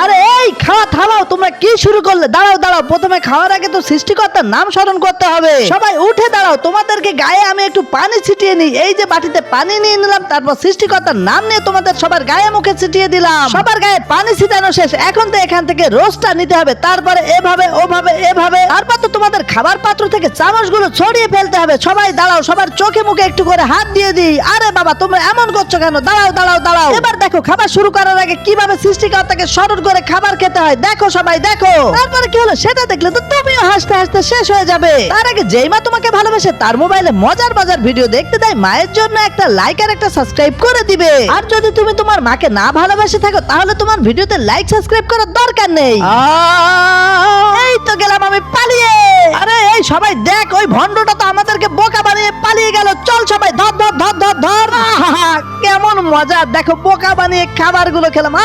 আরে এই খাওয়া থামাও, তোমরা কি শুরু করলে? দাঁড়াও দাঁড়াও, প্রথমে খাওয়ার আগে তো সৃষ্টিকর্তার নাম স্মরণ করতে হবে। সবাই উঠে দাঁড়াও, তোমাদেরকে গায়ে আমি একটু পানি ছিটিয়ে নিই। এই যে বাটিতে পানি নিয়ে নিলাম, তারপর সৃষ্টিকর্তার নাম নিয়ে তোমাদের সবার গায়ে মুখে ছিটিয়ে দিলাম। সবার গায়ে পানি ছিটানো শেষ, এখন তো এখান থেকে রোজটা নিতে হবে, তারপরে এভাবে ওভাবে এভাবে, তারপর তো তোমাদের খাবার পাত্র থেকে চামচগুলো ছড়িয়ে ফেলতে হবে। সবাই দাঁড়াও, সবার চোখে মুখে একটু করে হাত দিয়ে দিই। আরে বাবা, তোমরা এমন করছো কেন? দাঁড়াও দাঁড়াও দাঁড়াও, এবার দেখো খাবার শুরু করার আগে কিভাবে সৃষ্টিকর্তাকে স্মরণ করে খাবার খেতে হয়। দেখো সবাই দেখো। তারপরে কি হলো সেটা দেখলে তো তুমিও হাসতে হাসতে শেষ হয়ে যাবে। তার আগে যেই মা তোমাকে ভালোবাসে তার মোবাইলে মজার মজার ভিডিও দেখতে দেয়, মায়ের জন্য একটা লাইক আর একটা সাবস্ক্রাইব করে দিবে। আর যদি তুমি তোমার মাকে না ভালোবাসে থাকো তাহলে তোমার ভিডিওতে লাইক সাবস্ক্রাইব করার দরকার নেই। এই তো গেলাম আমি পালিয়ে। আরে এই সবাই দেখ, ওই ভন্ডটা তো আমাদেরকে বোকা বানিয়ে পালিয়ে গেল। চল সবাই ধর ধর ধর ধর ধর। কেমন মজা, দেখো বোকা বানিয়ে খাবারগুলো খেলাম।